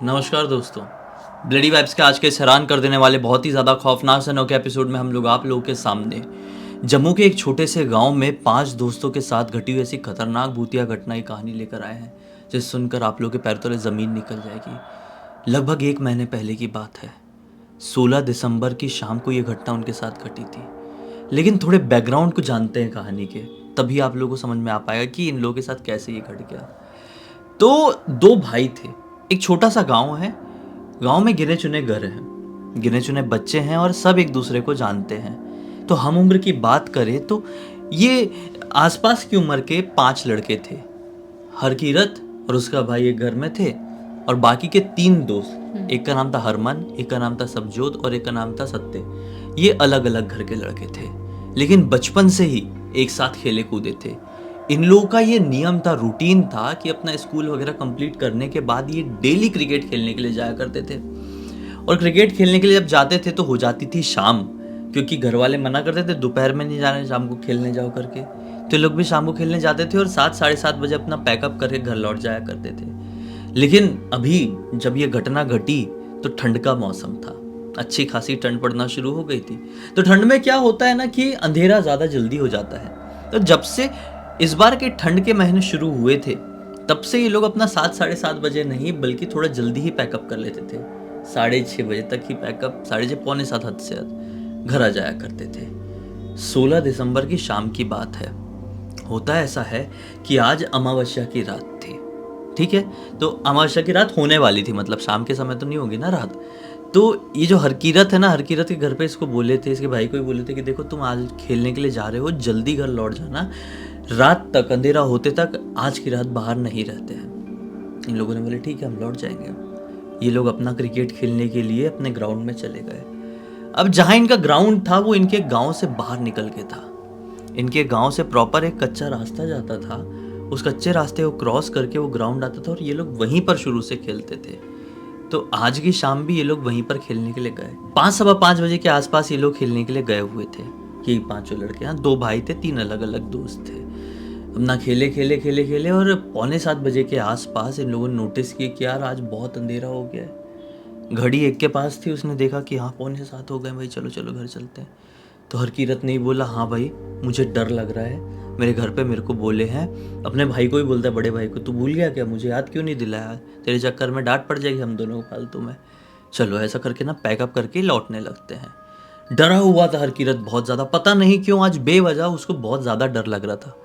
नमस्कार दोस्तों। Bloody vibes के आज के इस हैरान कर देने वाले बहुत ही ज़्यादा खौफनाक से अनोखे एपिसोड में हम लोग आप लोगों के सामने जम्मू के एक छोटे से गांव में 5 दोस्तों के साथ घटी हुई ऐसी खतरनाक भूतिया घटना की कहानी लेकर आए हैं, जिसे सुनकर आप लोगों के पैर तले ज़मीन निकल जाएगी। लगभग 1 महीने पहले की बात है। 16 दिसंबर की शाम को ये घटना उनके साथ घटी थी। लेकिन थोड़े बैकग्राउंड को जानते हैं कहानी के, तभी आप लोगों को समझ में आ पाएगा कि इन लोगों के साथ कैसे ये घट गया। तो 2 भाई थे। एक छोटा सा गांव है। गांव में गिने चुने घर हैं, गिने चुने बच्चे हैं और सब एक दूसरे को जानते हैं। तो हम उम्र की बात करें तो ये आसपास की उम्र के 5 लड़के थे। हरकीरत और उसका भाई एक घर में थे और बाकी के 3 दोस्त, एक का नाम था हरमन, एक का नाम था सबजोत और एक का नाम था सत्ते। ये अलग अलग घर के लड़के थे, लेकिन बचपन से ही एक साथ खेले कूदे थे। इन लोगों का ये नियम था, रूटीन था कि अपना स्कूल वगैरह कंप्लीट करने के बाद ये डेली क्रिकेट खेलने के लिए जाया करते थे। और क्रिकेट खेलने के लिए जब जाते थे तो हो जाती थी शाम, क्योंकि घर वाले मना करते थे दोपहर में नहीं जाने, शाम को खेलने जाओ करके। तो ये लोग भी शाम को खेलने जाते थे और 7 साढ़े 7 बजे अपना पैकअप करके घर लौट जाया करते थे। लेकिन अभी जब ये घटना घटी तो ठंड का मौसम था, अच्छी खासी ठंड पड़ना शुरू हो गई थी। तो ठंड में क्या होता है ना कि अंधेरा ज़्यादा जल्दी हो जाता है। तो जब से इस बार के ठंड के महीने शुरू हुए थे, तब से ये लोग अपना 7 साढ़े 7 बजे नहीं बल्कि थोड़ा जल्दी ही पैकअप कर लेते थे। 6:30 बजे तक ही पैकअप, 6:30 पौने 7 हद से हद घर आ जाया करते थे। 16 दिसंबर की शाम की बात है। होता ऐसा है कि आज अमावस्या की रात थी, ठीक है। तो अमावस्या की रात होने वाली थी, मतलब शाम के समय तो नहीं होगी ना रात। तो ये जो हरकीरत है ना, हरकीरत के घर पे इसको बोले थे, इसके भाई को भी बोले थे कि देखो तुम आज खेलने के लिए जा रहे हो, जल्दी घर लौट जाना, रात तक अंधेरा होते तक आज की रात बाहर नहीं रहते हैं। इन लोगों ने बोले ठीक है हम लौट जाएंगे। ये लोग अपना क्रिकेट खेलने के लिए अपने ग्राउंड में चले गए। अब जहाँ इनका ग्राउंड था वो इनके गांव से बाहर निकल के था। इनके गांव से प्रॉपर एक कच्चा रास्ता जाता था, उस कच्चे रास्ते को क्रॉस करके वो ग्राउंड आता था और ये लोग वहीं पर शुरू से खेलते थे। तो आज की शाम भी ये लोग वहीं पर खेलने के लिए गए। 5 सवा 5 बजे के आसपास ये लोग खेलने के लिए गए हुए थे। ये 5 लड़के, यहाँ 2 भाई थे, 3 अलग अलग दोस्त थे। अपना खेले खेले खेले खेले और पौने 7 बजे के आसपास इन लोगों ने नोटिस किया कि यार आज बहुत अंधेरा हो गया है। घड़ी एक के पास थी, उसने देखा कि हाँ पौने 7 हो गए भाई, चलो चलो घर चलते हैं। तो हरकीरत ने ही बोला हाँ भाई मुझे डर लग रहा है, मेरे घर पे मेरे को बोले हैं। अपने भाई को ही बोलता है, बड़े भाई को, तू भूल गया क्या, मुझे याद क्यों नहीं दिलाया, तेरे चक्कर में डांट पड़ जाएगी हम दोनों को फालतू में। चलो ऐसा करके ना पैकअप करके लौटने लगते हैं। डरा हुआ था हरकीरत बहुत ज़्यादा, पता नहीं क्यों आज बेवजह उसको बहुत ज़्यादा डर लग रहा था।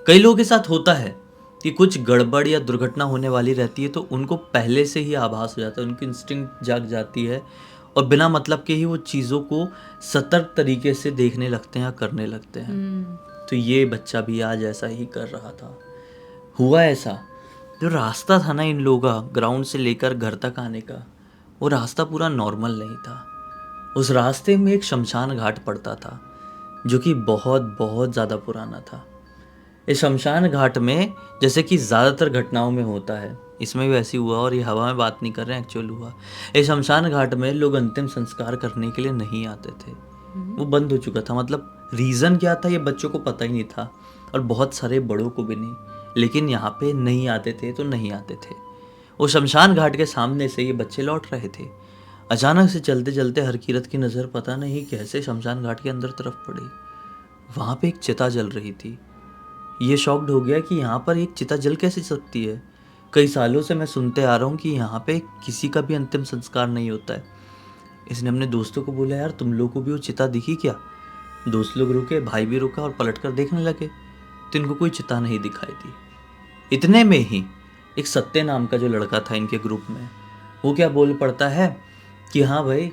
कई लोगों के साथ होता है कि कुछ गड़बड़ या दुर्घटना होने वाली रहती है तो उनको पहले से ही आभास हो जाता है, उनकी इंस्टिंक्ट जाग जाती है और बिना मतलब के ही वो चीज़ों को सतर्क तरीके से देखने लगते हैं या करने लगते हैं। तो ये बच्चा भी आज ऐसा ही कर रहा था। हुआ ऐसा, जो रास्ता था ना इन लोगों का ग्राउंड से लेकर घर तक आने का, वो रास्ता पूरा नॉर्मल नहीं था। उस रास्ते में एक शमशान घाट पड़ता था जो कि बहुत बहुत ज़्यादा पुराना था। इस शमशान घाट में जैसे कि ज़्यादातर घटनाओं में होता है, इसमें भी ऐसी हुआ, और ये हवा में बात नहीं कर रहे हैं, एक्चुअल हुआ। इस शमशान घाट में लोग अंतिम संस्कार करने के लिए नहीं आते थे, वो बंद हो चुका था। मतलब रीज़न क्या था ये बच्चों को पता ही नहीं था और बहुत सारे बड़ों को भी नहीं, लेकिन यहाँ पे नहीं आते थे तो नहीं आते थे। वो शमशान घाट के सामने से ये बच्चे लौट रहे थे। अचानक से चलते चलते हरकीरत की नज़र पता नहीं कैसे शमशान घाट के अंदर तरफ पड़ी। वहाँ पे एक चिता जल रही थी। ये शॉक्ड हो गया कि यहाँ पर एक चिता जल कैसे सकती है। कई सालों से मैं सुनते आ रहा हूँ कि यहाँ पे किसी का भी अंतिम संस्कार नहीं होता है। इसने अपने दोस्तों को बोला यार तुम लोग को भी वो चिता दिखी क्या। दोस्त लोग रुके, भाई भी रुका और पलट कर देखने लगे तो इनको कोई चिता नहीं दिखाई दी। इतने में ही एक सत्य नाम का जो लड़का था इनके ग्रुप में, वो क्या बोल पड़ता है कि हाँ भाई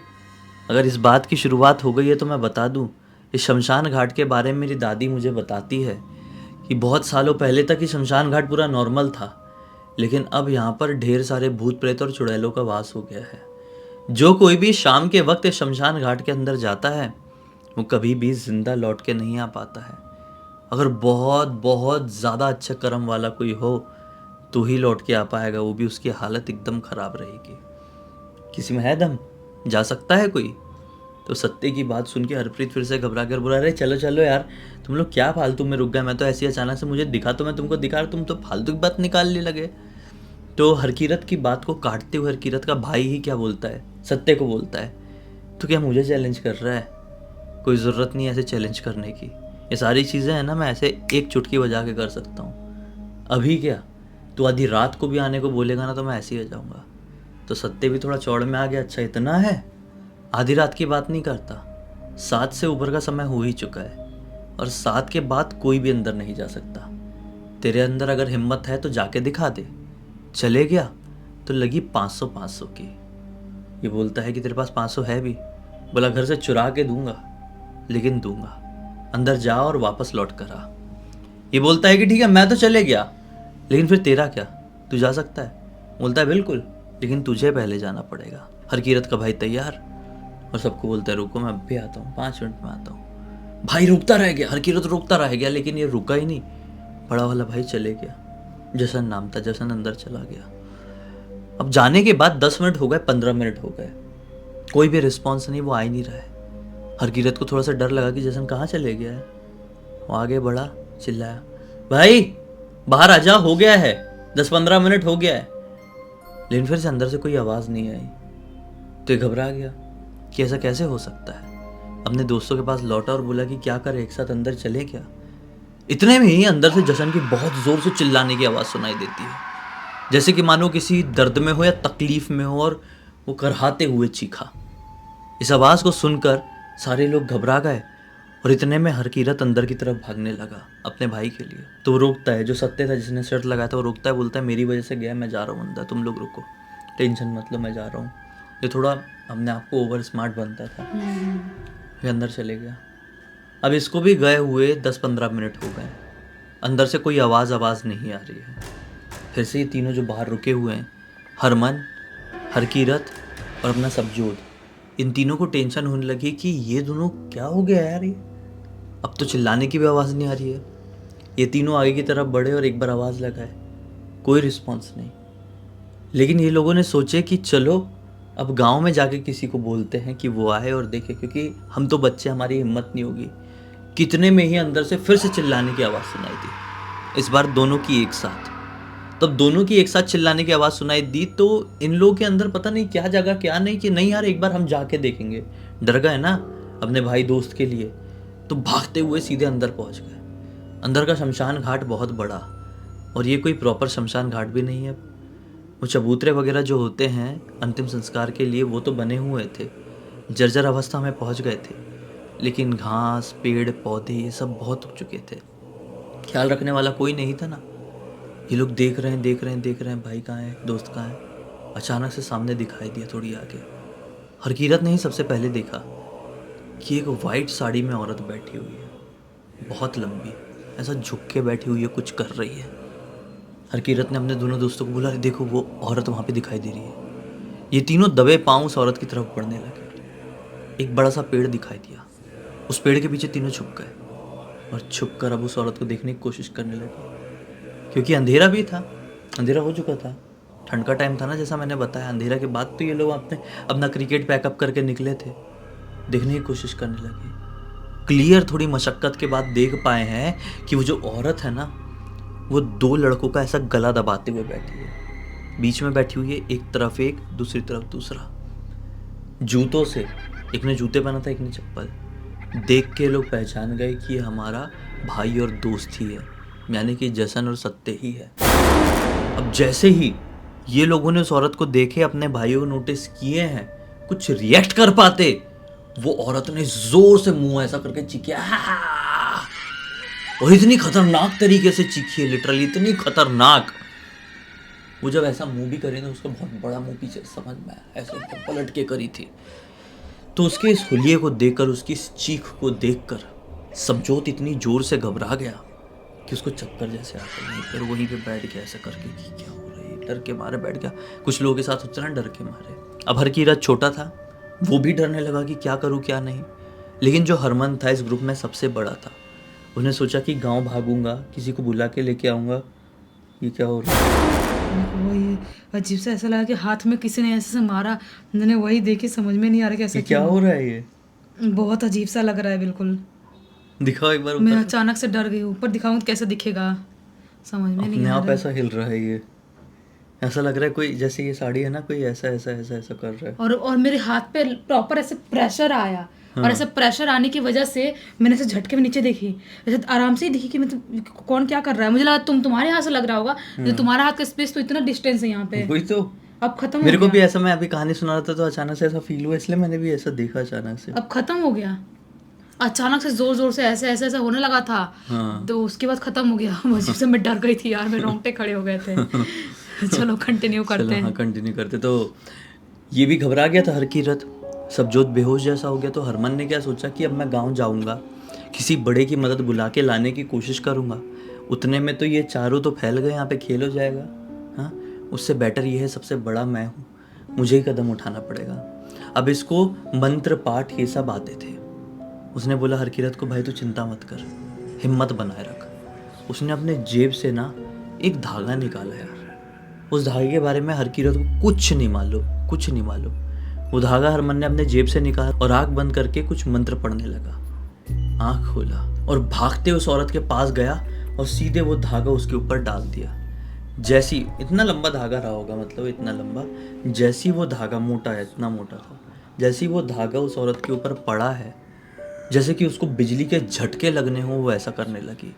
अगर इस बात की शुरुआत हो गई है तो मैं बता दूँ, इस शमशान घाट के बारे में मेरी दादी मुझे बताती है कि बहुत सालों पहले तक ये शमशान घाट पूरा नॉर्मल था, लेकिन अब यहाँ पर ढेर सारे भूत प्रेत और चुड़ैलों का वास हो गया है। जो कोई भी शाम के वक्त शमशान घाट के अंदर जाता है वो कभी भी जिंदा लौट के नहीं आ पाता है। अगर बहुत बहुत ज़्यादा अच्छा कर्म वाला कोई हो तो ही लौट के आ पाएगा, वो भी उसकी हालत एकदम ख़राब रहेगी। किसी में है दम, जा सकता है कोई। तो सत्य की बात सुन के हरप्रीत फिर से घबरा कर बोला, अरे चलो चलो यार तुम लोग क्या फालतू में रुक गए, मैं तो ऐसी अचानक से मुझे दिखा तो मैं तुमको दिखा, तुम तो फालतू की बात निकालने लगे। तो हरकीरत की बात को काटते हुए हरकीरत का भाई ही क्या बोलता है, सत्य को बोलता है, तो क्या मुझे चैलेंज कर रहा है? कोई ज़रूरत नहीं है ऐसे चैलेंज करने की। ये सारी चीज़ें हैं ना, मैं ऐसे एक चुटकी बजा के कर सकता हूँ। अभी क्या तू आधी रात को भी आने को बोलेगा ना तो मैं ऐसे ही आ जाऊँगा। तो सत्य भी थोड़ा चौड़ में आ गया, अच्छा इतना है, आधी रात की बात नहीं करता, 7 से ऊपर का समय हो ही चुका है और 7 के बाद कोई भी अंदर नहीं जा सकता। तेरे अंदर अगर हिम्मत है तो जाके दिखा दे। चले गया तो लगी 500 की। ये बोलता है कि तेरे पास 500 है भी? बोला घर से चुरा के दूंगा, लेकिन दूंगा, अंदर जा और वापस लौट कर आ। ये बोलता है कि ठीक है मैं तो चले गया, लेकिन फिर तेरा क्या, तू जा सकता है? बोलता है बिल्कुल, लेकिन तुझे पहले जाना पड़ेगा। हरकीरत का भाई तैयार और सबको बोलता है रुको मैं अब भी आता हूँ, 5 मिनट में आता हूँ। भाई रुकता रह गया, हरकीरत रुकता रह गया, लेकिन ये रुका ही नहीं। बड़ा वाला भाई चले गया, जशन नाम था, जशन अंदर चला गया। अब जाने के बाद 10 मिनट हो गए, 15 मिनट हो गए, कोई भी रिस्पॉन्स नहीं, वो आ ही नहीं रहा है। हरकीरत को थोड़ा सा डर लगा कि जशन कहाँ चले गया है। वो आगे बढ़ा, चिल्लाया भाई बाहर आ जा, हो गया है, 10-15 मिनट हो गया है। लेकिन फिर से अंदर से कोई आवाज़ नहीं आई। तो ये घबरा गया कि ऐसा कैसे हो सकता है। अपने दोस्तों के पास लौटा और बोला कि क्या करें, एक साथ अंदर चले क्या। इतने में ही अंदर से जशन की बहुत जोर से चिल्लाने की आवाज़ सुनाई देती है, जैसे कि मानो किसी दर्द में हो या तकलीफ में हो और वो करहाते हुए चीखा। इस आवाज़ को सुनकर सारे लोग घबरा गए और इतने में हरकीरत अंदर की तरफ भागने लगा अपने भाई के लिए। तो वो रोकता है, जो सत्य था जिसने शर्त लगाया था वो रोकता है, बोलता है मेरी वजह से गया, मैं जा रहा हूँ अंदर, तुम लोग रुको, टेंशन मत लो, मैं जा रहा हूँ। ये थोड़ा अपने आप को ओवर स्मार्ट बनता था। फिर अंदर चले गया। अब इसको भी गए हुए 10-15 मिनट हो गए, अंदर से कोई आवाज़ नहीं आ रही है। फिर से ये तीनों जो बाहर रुके हुए हैं, हरमन, हरकीरत और अपना सबजोत, इन तीनों को टेंशन होने लगी कि ये दोनों क्या हो गया यार, ये अब तो चिल्लाने की भी आवाज़ नहीं आ रही है। ये तीनों आगे की तरफ बढ़े और एक बार आवाज़ लगाए, कोई रिस्पॉन्स नहीं। लेकिन ये लोगों ने सोचे कि चलो अब गांव में जाके किसी को बोलते हैं कि वो आए और देखे, क्योंकि हम तो बच्चे, हमारी हिम्मत नहीं होगी। कितने में ही अंदर से फिर से चिल्लाने की आवाज़ सुनाई दी, इस बार दोनों की एक साथ। तब दोनों की एक साथ चिल्लाने की आवाज़ सुनाई दी तो इन लोगों के अंदर पता नहीं क्या जगह क्या नहीं, कि नहीं यार एक बार हम जाके देखेंगे। डर गए ना अपने भाई दोस्त के लिए, तो भागते हुए सीधे अंदर पहुंच गए। अंदर का शमशान घाट बहुत बड़ा, और ये कोई प्रॉपर शमशान घाट भी नहीं है। वो चबूतरे वगैरह जो होते हैं अंतिम संस्कार के लिए वो तो बने हुए थे, जर्जर अवस्था में पहुंच गए थे, लेकिन घास पेड़ पौधे ये सब बहुत उग चुके थे। ख्याल रखने वाला कोई नहीं था ना। ये लोग देख रहे हैं भाई कहाँ है, दोस्त कहाँ है। अचानक से सामने दिखाई दिया थोड़ी आगे, हरकीरत ने ही सबसे पहले देखा कि एक वाइट साड़ी में औरत बैठी हुई है, बहुत लंबी, ऐसा झुक के बैठी हुई है, कुछ कर रही है। हरकीरत ने अपने दोनों दोस्तों को बोला, देखो वो औरत वहाँ पे दिखाई दे रही है। ये तीनों दबे पाँव उस औरत की तरफ बढ़ने लगे। एक बड़ा सा पेड़ दिखाई दिया, उस पेड़ के पीछे तीनों छुप गए और छुप कर अब उस औरत को देखने की कोशिश करने लगे, क्योंकि अंधेरा भी था, अंधेरा हो चुका था, ठंड का टाइम था ना, जैसा मैंने बताया। अंधेरा के बाद तो ये लोग अपना क्रिकेट पैकअप करके निकले थे, देखने की कोशिश करने लगे। क्लियर थोड़ी मशक्क़त के बाद देख पाए हैं कि वो जो औरत है ना, वो 2 लड़कों का ऐसा गला दबाते हुए बैठी है, बीच में बैठी हुई है, एक तरफ एक, दूसरी तरफ दूसरा, जूतों से, एक ने जूते पहना था, एक ने चप्पल। देख के लोग पहचान गए कि ये हमारा भाई और दोस्त ही है, यानी कि जशन और सत्य ही है। अब जैसे ही ये लोगों ने उस औरत को देखे, अपने भाइयों को नोटिस किए हैं, कुछ रिएक्ट कर पाते, वो औरत ने जोर से मुंह ऐसा करके चीखी, और इतनी खतरनाक तरीके से चीखी है, लिटरली इतनी खतरनाक। वो जब ऐसा मुंह भी करी ना, उसका बहुत बड़ा मुंह पीछे समझ में आया, ऐसे पलट के करी थी। तो उसके इस हुलिये को देखकर, उसकी इस चीख को देखकर सबजोत इतनी जोर से घबरा गया कि उसको चक्कर जैसे आता नहीं, फिर वहीं पे बैठ गया ऐसा करके कि क्या हो रहा है, डर के मारे बैठ गया। कुछ लोगों के साथ होता ना, डर के मारे। अब हरकीरत छोटा था, वो भी डरने लगा कि क्या करूँ क्या नहीं। लेकिन जो हरमन था इस ग्रुप में सबसे बड़ा था, उसने सोचा कि गांव भागूंगा, किसी को बुला के लेके आऊँगा। ये क्या हो रहा है? वो ये अजीब सा ऐसा लगा कि हाथ में किसी ने ऐसे से मारा, मैंने वही देखे, समझ में नहीं आ रहा कि ऐसा ये क्या हो रहा है? ये बहुत अजीब सा लग रहा है बिल्कुल। दिखाओ एक बार मैं ऊपर। अचानक से डर गई, ऊपर दिखाऊं तो कैसे दिखेगा, समझ में नहीं अपने आ आप रहा है। ऐसा हिल रहा है ये, ऐसा लग रहा है कोई, जैसे ये साड़ी है ना, कोई ऐसा ऐसा ऐसा ऐसा कर रहा है। और मेरे हाथ पे प्रॉपर ऐसे प्रेशर आया। हाँ। और ऐसे प्रेशर आने की वजह से मैंने ऐसे झटके में नीचे देखी, ऐसे आराम से ही देखी कि मतलब कौन क्या कर रहा है। मुझे लगा तुम्हारे हाथ से लग रहा होगा, जो तुम्हारा हाथ का स्पेस तो इतना डिस्टेंस है यहाँ पे। वही तो अब खत्म हो मेरे को गया। भी ऐसा, मैं अभी कहानी सुना रहा था तो अचानक से ऐसा फील हुआ, इसलिए मैंने भी ऐसा देखा अचानक से। अब खत्म हो गया, अचानक से जोर जोर से ऐसे ऐसे ऐसे होने लगा था। हाँ। तो उसके बाद खत्म हो गया। अजीब से मैं डर गई थी यार, मेरे रोंगटे खड़े हो गए थे। चलो कंटिन्यू करते चलो हैं। हाँ कंटिन्यू करते। तो ये भी घबरा गया था हरकीरत, सबजोत बेहोश जैसा हो गया। तो हरमन ने क्या सोचा कि अब मैं गांव जाऊंगा, किसी बड़े की मदद बुला के लाने की कोशिश करूंगा। उतने में तो ये चारों तो फैल गए, यहाँ पे खेल हो जाएगा। हाँ, उससे बेटर ये है, सबसे बड़ा मैं हूँ, मुझे ही कदम उठाना पड़ेगा। अब इसको मंत्र पाठ ये सब आते थे। उसने बोला हरकीरत को, भाई तू चिंता मत कर, हिम्मत बनाए रख। उसने अपने जेब से ना एक धागा निकाला यार। उस धागे के बारे में हरकीरत को कुछ नहीं मालूम, कुछ नहीं मालूम। वो धागा हरमन ने अपने जेब से निकाला और आंख बंद करके कुछ मंत्र पढ़ने लगा। आंख खोला और भागते उस औरत के पास गया और सीधे वो धागा उसके ऊपर डाल दिया। जैसी, इतना लंबा धागा रहा होगा, मतलब इतना लंबा, जैसी वो धागा, मोटा है, इतना मोटा था, जैसी वो धागा उस औरत के ऊपर पड़ा है, जैसे कि उसको बिजली के झटके लगने हो, वो ऐसा करने लगी,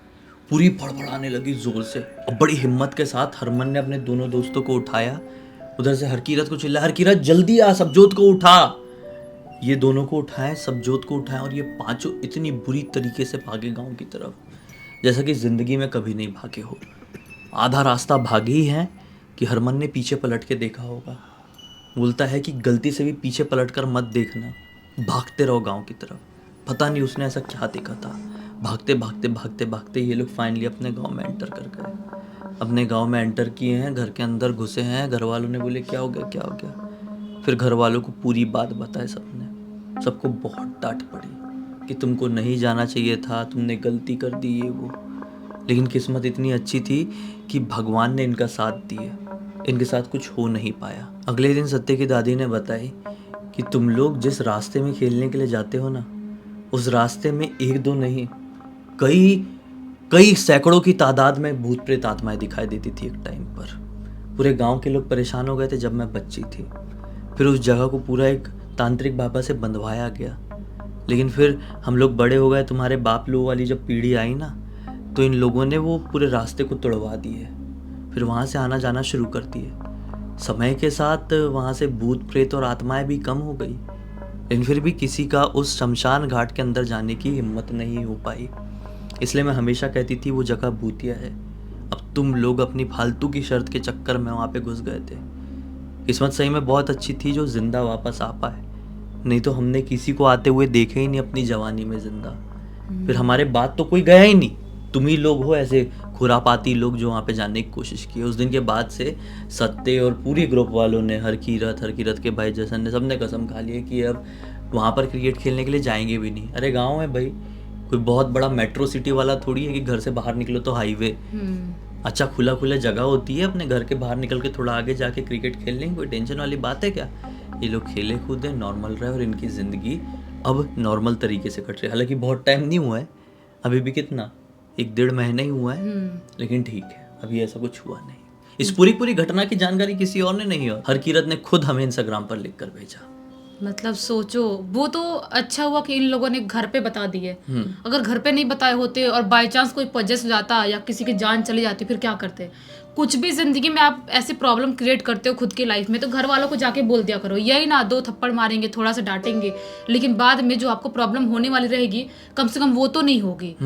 पूरी फड़फड़ाने लगी जोर से। अब बड़ी हिम्मत के साथ हरमन ने अपने दोनों दोस्तों को उठाया, उधर से हरकीरत को चिल्लाया, हरकीरत जल्दी आ, सबजोत को उठा। ये दोनों को उठाए, सबजोत को उठाए, और ये पांचों इतनी बुरी तरीके से भागे गांव की तरफ, जैसा कि जिंदगी में कभी नहीं भागे हो। आधा रास्ता भागे ही हैं कि हरमन ने पीछे पलट के देखा होगा। बोलता है कि गलती से भी पीछे पलट कर मत देखना, भागते रहो गांव की तरफ। पता नहीं उसने ऐसा क्या देखा था। भागते भागते भागते भागते ये लोग फाइनली अपने गांव में एंटर कर गए। अपने गांव में एंटर किए हैं, घर के अंदर घुसे हैं। घर वालों ने बोले क्या हो गया, क्या हो गया। फिर घर वालों को पूरी बात बताए सबने। सबको बहुत डांट पड़ी कि तुमको नहीं जाना चाहिए था, तुमने गलती कर दी, ये वो। लेकिन किस्मत इतनी अच्छी थी कि भगवान ने इनका साथ दिया, इनके साथ कुछ हो नहीं पाया। अगले दिन सत्य की दादी ने बताई कि तुम लोग जिस रास्ते में खेलने के लिए जाते हो ना, उस रास्ते में एक दो नहीं, कई सैकड़ों की तादाद में भूत प्रेत आत्माएं दिखाई देती थी एक टाइम पर। पूरे गांव के लोग परेशान हो गए थे जब मैं बच्ची थी। फिर उस जगह को पूरा एक तांत्रिक बाबा से बंधवाया गया। लेकिन फिर हम लोग बड़े हो गए, तुम्हारे बाप लोगों वाली जब पीढ़ी आई ना, तो इन लोगों ने वो पूरे रास्ते को तोड़वा दिए। फिर वहाँ से आना जाना शुरू कर दिए। समय के साथ वहाँ से भूत प्रेत और आत्माएं भी कम हो गई, लेकिन फिर भी किसी का उस शमशान घाट के अंदर जाने की हिम्मत नहीं हो पाई। इसलिए मैं हमेशा कहती थी वो जगह भूतिया है। अब तुम लोग अपनी फालतू की शर्त के चक्कर में वहाँ पे घुस गए थे। किस्मत सही में बहुत अच्छी थी जो जिंदा वापस आ पाए, नहीं तो हमने किसी को आते हुए देखे ही नहीं अपनी जवानी में जिंदा। फिर हमारे बाद तो कोई गया ही नहीं। तुम ही लोग हो ऐसे खुरापाती लोग जो वहाँ पे जाने की कोशिश की। उस दिन के बाद से सत्ते और पूरी ग्रुप वालों ने, हरकीरत के भाई जैसन ने, सबने कसम खा ली है कि अब वहाँ पर क्रिकेट खेलने के लिए जाएंगे भी नहीं। अरे गाँव है भाई, कोई बहुत बड़ा मेट्रो सिटी वाला थोड़ी है कि घर से बाहर निकलो तो हाईवे। अच्छा खुला खुला जगह होती है, अपने घर के बाहर निकल के थोड़ा आगे जाके क्रिकेट खेल लेंगे, कोई टेंशन वाली बात है क्या। ये लोग खेले कूदे, नॉर्मल रहे, और इनकी ज़िंदगी अब नॉर्मल तरीके से कट रही है। हालांकि बहुत टाइम नहीं हुआ है, अभी भी कितना 1-1.5 महीना ही हुआ है, लेकिन ठीक है, अभी ऐसा कुछ हुआ नहीं। इस पूरी घटना की जानकारी किसी और ने नहीं हुआ, हरकीरत ने खुद हमें इंस्टाग्राम पर लिख कर भेजा। मतलब सोचो, वो तो अच्छा हुआ कि इन लोगों ने घर पे बता दिए। अगर घर पे नहीं बताए होते और बाय चांस कोई पजेस जाता या किसी की जान चली जाती, फिर क्या करते। कुछ भी जिंदगी में आप ऐसी प्रॉब्लम क्रिएट करते हो खुद की लाइफ में, तो घर वालों को जाके बोल दिया करो। यही ना 2 थप्पड़ मारेंगे, थोड़ा सा डांटेंगे, लेकिन बाद में जो आपको प्रॉब्लम होने वाली रहेगी, कम से कम वो तो नहीं होगी।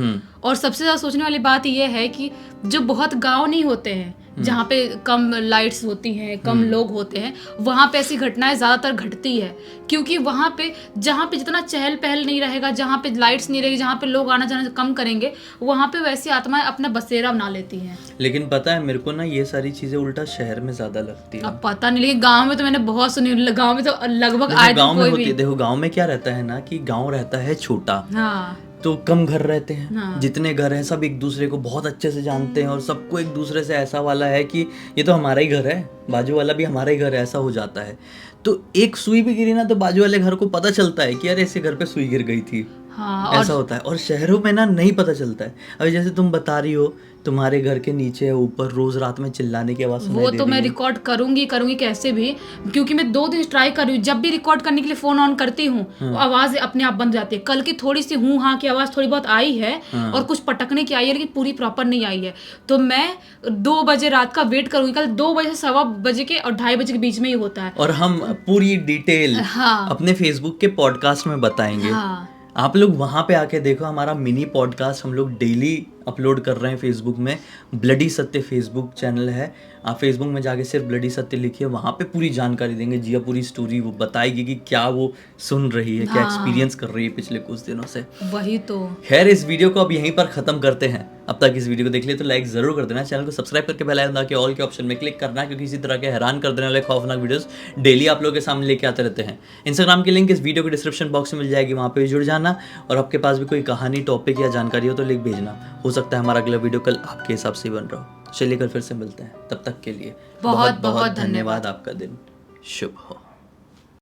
और सबसे ज्यादा सोचने वाली बात यह है कि जो बहुत गाँव नहीं होते हैं, जहाँ पे कम लाइट्स होती हैं, कम लोग होते हैं, वहाँ पे ऐसी घटनाएं ज़्यादातर घटती है। क्योंकि वहाँ पे जहाँ पे जितना चहल पहल नहीं रहेगा, जहाँ पे लाइट्स नहीं रहेगी, जहाँ पे लोग आना जाना कम करेंगे, वहाँ पे वैसी आत्माएं अपना बसेरा बना लेती हैं। लेकिन पता है मेरे को ना, ये सारी चीज़ें उल्टा शहर में ज़्यादा लगती है। अब पता नहीं, लेकिन गाँव में तो मैंने बहुत सुनी। गाँव में तो लगभग आए गाँव में होती है। देखो गाँव में क्या रहता है ना, कि गाँव रहता है छोटा, हाँ, तो कम घर रहते हैं। हाँ। जितने घर हैं सब एक दूसरे को बहुत अच्छे से जानते हैं, और सबको एक दूसरे से ऐसा वाला है कि ये तो हमारा ही घर है, बाजू वाला भी हमारा ही घर है, ऐसा हो जाता है। तो एक सुई भी गिरी ना तो बाजू वाले घर को पता चलता है कि यार ऐसे घर पे सुई गिर गई थी। हाँ, ऐसा होता है। और शहरों में ना नहीं पता चलता है। अभी जैसे तुम बता रही हो तुम्हारे घर के नीचे या ऊपर रोज रात में चिल्लाने की आवाज सुनाई वो दे तो रही मैं है। रिकॉर्ड करूंगी कैसे भी, क्योंकि मैं 2 दिन ट्राई कर रही हूँ। जब भी रिकॉर्ड करने के लिए फोन ऑन करती हूँ हाँ। वो आवाज अपने आप बंद हो जाती है। कल की थोड़ी सी हूँ हाँ की आवाज थोड़ी बहुत आई है हाँ। और कुछ पटकने की आई है, लेकिन पूरी प्रॉपर नहीं आई है। तो मैं 2 बजे रात का वेट करूंगी। कल 2 बजे से 1:15 बजे के और 2:30 बजे के बीच में ही होता है। और हम पूरी डिटेल हाँ अपने फेसबुक के पॉडकास्ट में बताएंगे। हाँ आप लोग वहाँ पे आके देखो, हमारा मिनी पॉडकास्ट हम लोग डेली अपलोड कर रहे हैं फेसबुक में। ब्लडी सत्य फेसबुक चैनल है, आप फेसबुक में जाके सिर्फ ब्लडी सत्य लिखिए, वहाँ पे पूरी जानकारी देंगे। जिया पूरी स्टोरी वो बताएगी कि क्या वो सुन रही है, क्या हाँ। एक्सपीरियंस कर रही है पिछले कुछ दिनों से। वही तो। खैर इस वीडियो को अब यहीं पर ख़त्म करते हैं। अब तक इस वीडियो को देख लिया तो लाइक ज़रूर कर देना, चैनल को सब्सक्राइब करके बेल आइकन दबा के ऑल के ऑप्शन में क्लिक करना, क्योंकि इसी तरह के हैरान कर देने वाले खौफनाक वीडियोस डेली आप लोगों के सामने लेके आते रहते हैं। इंस्टाग्राम की लिंक इस वीडियो के डिस्क्रिप्शन बॉक्स में मिल जाएगी, वहाँ पे भी जुड़ जाना। और आपके पास भी कोई कहानी, टॉपिक या जानकारी हो तो लिख भेजना, हो सकता है हमारा अगला वीडियो कल आपके हिसाब से बन रहा हो। चलिए कल फिर से मिलते हैं, तब तक के लिए बहुत बहुत धन्यवाद। आपका दिन शुभ हो।